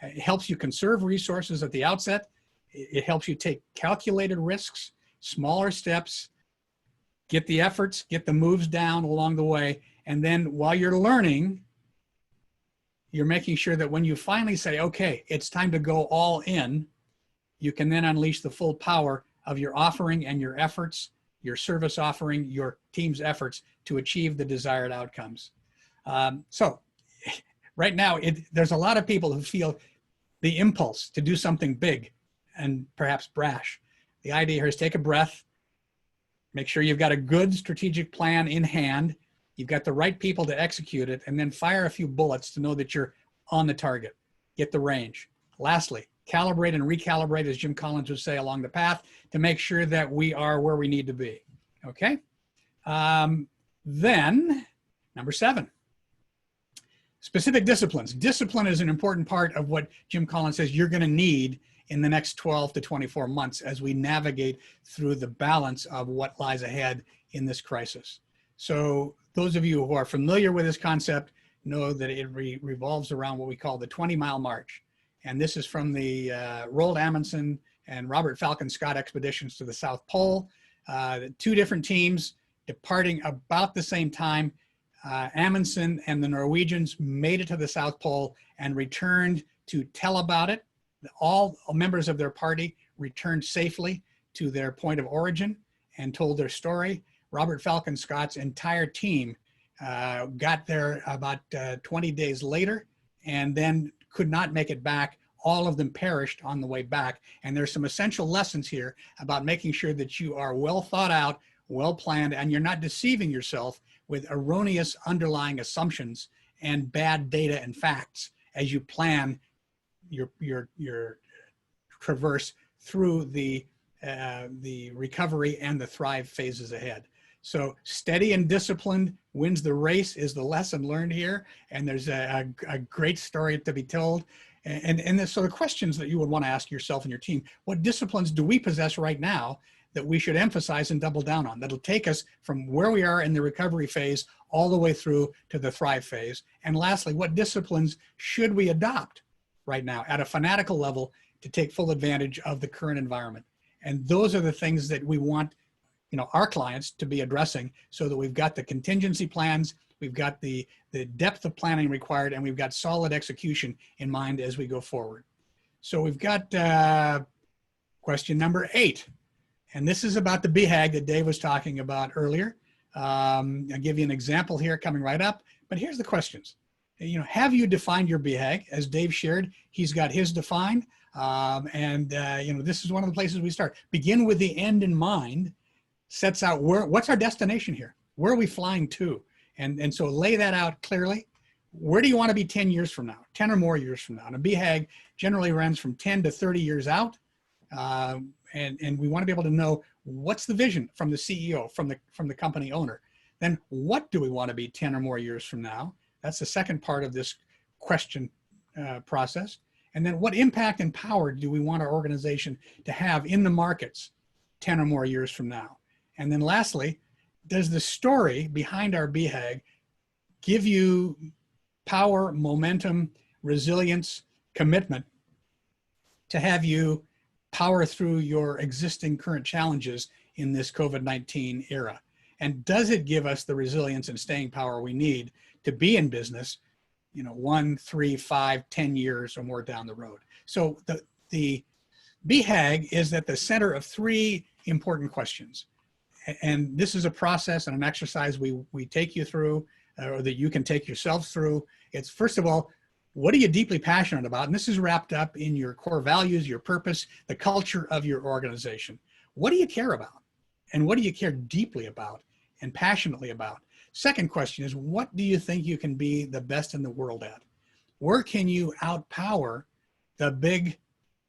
It helps you conserve resources at the outset. It helps you take calculated risks, smaller steps, get the efforts, get the moves down along the way. And then while you're learning, you're making sure that when you finally say, okay, it's time to go all in, you can then unleash the full power of your offering and your efforts, your service offering, your team's efforts to achieve the desired outcomes. So right now, there's a lot of people who feel the impulse to do something big and perhaps brash. The idea here is take a breath, make sure you've got a good strategic plan in hand, you've got the right people to execute it, and then fire a few bullets to know that you're on the target, get the range. Lastly, calibrate and recalibrate, as Jim Collins would say, along the path to make sure that we are where we need to be, okay? Then, number 7, specific disciplines. Discipline is an important part of what Jim Collins says you're gonna need in the next 12 to 24 months as we navigate through the balance of what lies ahead in this crisis. So those of you who are familiar with this concept know that it revolves around what we call the 20-mile march. And this is from the Roald Amundsen and Robert Falcon Scott expeditions to the South Pole. 2 different teams departing about the same time. Amundsen and the Norwegians made it to the South Pole and returned to tell about it. All members of their party returned safely to their point of origin and told their story. Robert Falcon Scott's entire team got there about 20 days later and then could not make it back. All of them perished on the way back. And there's some essential lessons here about making sure that you are well thought out, well planned, and you're not deceiving yourself with erroneous underlying assumptions and bad data and facts as you plan your traverse through the recovery and the thrive phases ahead. So steady and disciplined wins the race is the lesson learned here. And there's a great story to be told. And so the questions that you would want to ask yourself and your team, what disciplines do we possess right now that we should emphasize and double down on? That'll take us from where we are in the recovery phase all the way through to the thrive phase. And lastly, what disciplines should we adopt right now at a fanatical level to take full advantage of the current environment? And those are the things that we want, our clients to be addressing so that we've got the contingency plans, we've got the depth of planning required, and we've got solid execution in mind as we go forward. So we've got question number 8. And this is about the BHAG that Dave was talking about earlier. I'll give you an example here coming right up, but here's the questions. Have you defined your BHAG? As Dave shared, he's got his defined. This is one of the places we start. Begin with the end in mind, sets out what's our destination here? Where are we flying to? And so lay that out clearly. Where do you want to be 10 years from now, 10 or more years from now? And a BHAG generally runs from 10 to 30 years out. And we want to be able to know what's the vision from the CEO, from the company owner. Then what do we want to be 10 or more years from now? That's the second part of this question process. And then what impact and power do we want our organization to have in the markets 10 or more years from now? And then lastly, does the story behind our BHAG give you power, momentum, resilience, commitment to have you power through your existing current challenges in this COVID-19 era? And does it give us the resilience and staying power we need to be in business, 1, 3, 5, 10 years or more down the road? So the BHAG is at the center of 3 important questions. And this is a process and an exercise we take you through, or that you can take yourself through. It's, first of all, what are you deeply passionate about? And this is wrapped up in your core values, your purpose, the culture of your organization. What do you care about? And what do you care deeply about and passionately about? Second question is, what do you think you can be the best in the world at? Where can you outpower the big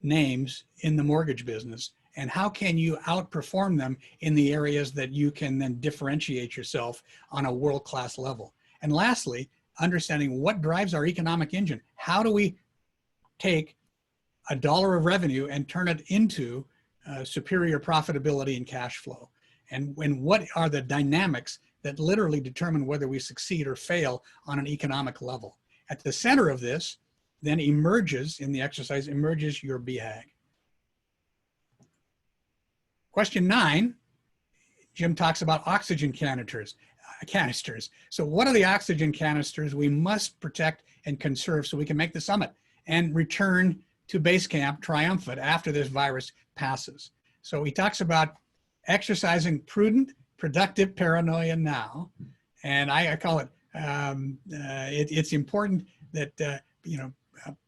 names in the mortgage business? And how can you outperform them in the areas that you can then differentiate yourself on a world-class level? And lastly, understanding what drives our economic engine. How do we take a dollar of revenue and turn it into superior profitability and cash flow? And what are the dynamics that literally determine whether we succeed or fail on an economic level? At the center of this, then emerges, in the exercise, emerges your BHAG. Question 9, Jim talks about oxygen canisters. So what are the oxygen canisters we must protect and conserve so we can make the summit and return to base camp triumphant after this virus passes? So he talks about exercising prudent, productive paranoia now. And I call it, it's important that,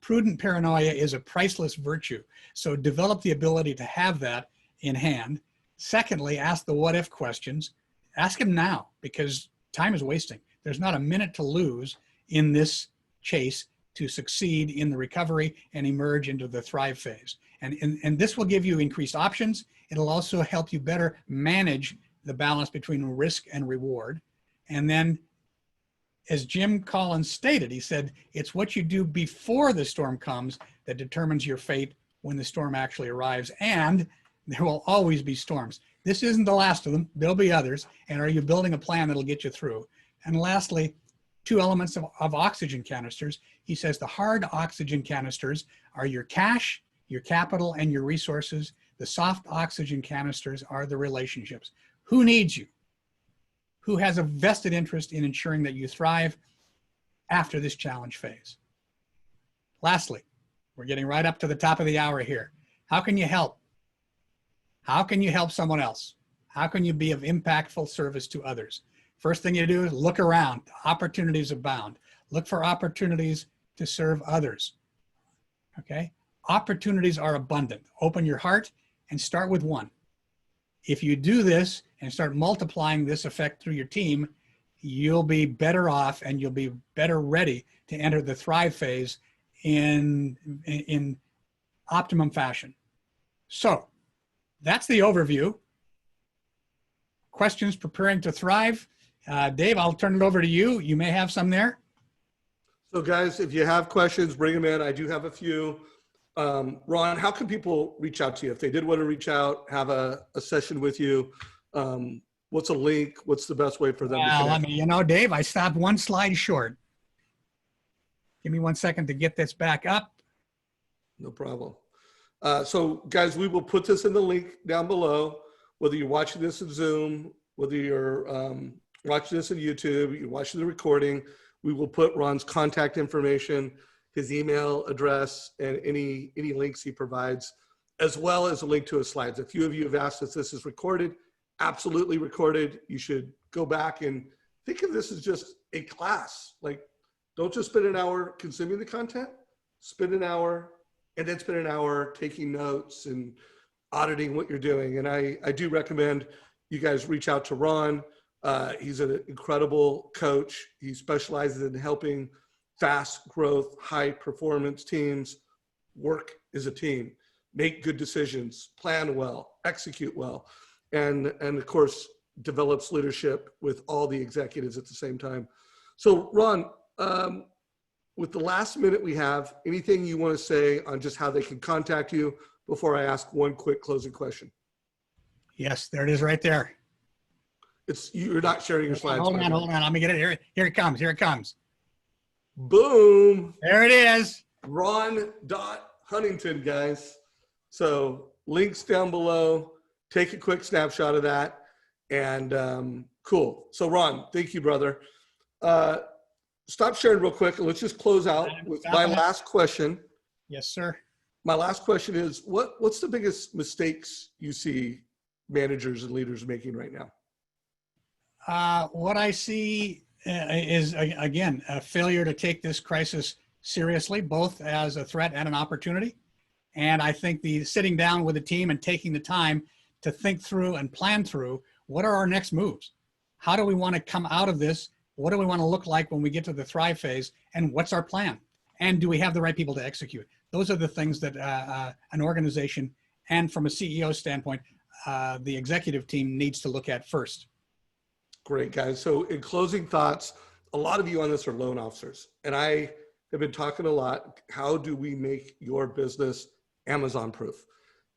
prudent paranoia is a priceless virtue. So develop the ability to have that in hand. Secondly, ask the what if questions. Ask them now, because time is wasting. There's not a minute to lose in this chase to succeed in the recovery and emerge into the thrive phase. And this will give you increased options. It'll also help you better manage the balance between risk and reward. And then, as Jim Collins stated, he said, it's what you do before the storm comes that determines your fate when the storm actually arrives. And there will always be storms. This isn't the last of them. There'll be others. And are you building a plan that'll get you through? And lastly, 2 elements of oxygen canisters. He says the hard oxygen canisters are your cash, your capital, and your resources. The soft oxygen canisters are the relationships. Who needs you? Who has a vested interest in ensuring that you thrive after this challenge phase? Lastly, we're getting right up to the top of the hour here. How can you help? How can you help someone else? How can you be of impactful service to others? First thing you do is look around. Opportunities abound. Look for opportunities to serve others. Okay? Opportunities are abundant. Open your heart and start with one. If you do this and start multiplying this effect through your team, you'll be better off and you'll be better ready to enter the thrive phase in optimum fashion. So that's the overview. Questions preparing to thrive. Dave, I'll turn it over to you. You may have some there. So guys, if you have questions, bring them in. I do have a few. Ron, how can people reach out to you? If they did want to reach out, have a session with you, what's a link? What's the best way for them to connect? Dave, I stopped one slide short. Give me 1 second to get this back up. No problem. So guys, we will put this in the link down below, whether you're watching this in Zoom, whether you're watching this on YouTube, you're watching the recording, we will put Ron's contact information, his email address, and any links he provides, as well as a link to his slides. A few of you have asked if this is recorded. Absolutely recorded. You should go back and think of this as just a class. Like, don't just spend an hour consuming the content, spend an hour and then spend an hour taking notes and auditing what you're doing. And I do recommend you guys reach out to Ron. He's an incredible coach. He specializes in helping fast growth, high performance teams work as a team, make good decisions, plan well, execute well, and of course, develops leadership with all the executives at the same time. So Ron, with the last minute we have, anything you want to say on just how they can contact you before I ask one quick closing question? Yes, there it is right there. You're not sharing your slides. Hold on. Let me get it. Here it comes. Boom. There it is. Ron.Huntington, guys. So links down below. Take a quick snapshot of that. And cool. So Ron, thank you, brother. Stop sharing real quick and let's just close out with my last question. Yes, sir. My last question is, what's the biggest mistakes you see managers and leaders making right now? What I see is, again, a failure to take this crisis seriously, both as a threat and an opportunity. And I think the sitting down with the team and taking the time to think through and plan through, what are our next moves? How do we want to come out of this? What do we want to look like when we get to the thrive phase? And what's our plan? And do we have the right people to execute? Those are the things that an organization, and from a CEO standpoint, the executive team needs to look at first. Great, guys. So in closing thoughts, a lot of you on this are loan officers, and I have been talking a lot. How do we make your business Amazon proof?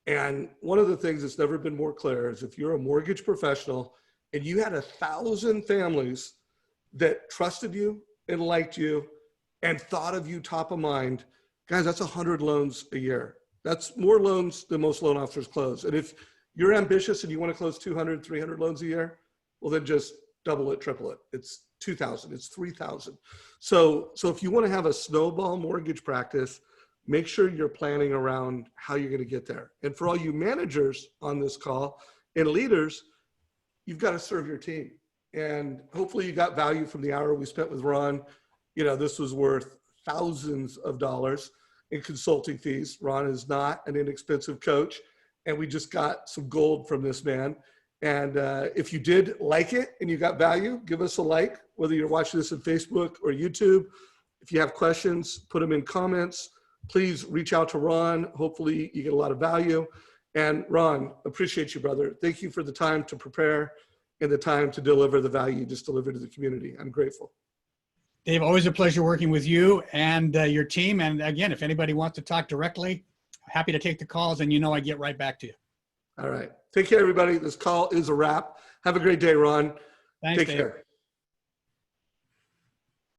And one of the things that's never been more clear is if you're a mortgage professional and you had 1,000 families that trusted you and liked you and thought of you top of mind, guys, that's 100 loans a year. That's more loans than most loan officers close. And if you're ambitious and you want to close 200, 300 loans a year, well, then just double it, triple it. It's 2,000, it's 3,000. So if you want to have a snowball mortgage practice, make sure you're planning around how you're going to get there. And for all you managers on this call and leaders, you've got to serve your team. And hopefully you got value from the hour we spent with Ron. You know, this was worth thousands of dollars in consulting fees. Ron is not an inexpensive coach, and we just got some gold from this man. And if you did like it and you got value, give us a like, whether you're watching this on Facebook or YouTube. If you have questions, put them in comments. Please reach out to Ron. Hopefully you get a lot of value. And Ron, appreciate you, brother. Thank you for the time to prepare and the time to deliver the value you just delivered to the community. I'm grateful. Dave, always a pleasure working with you and your team. And again, if anybody wants to talk directly, happy to take the calls, and you know I get right back to you. All right. Take care, everybody. This call is a wrap. Have a great day, Ron. Thanks, Take Dave. care.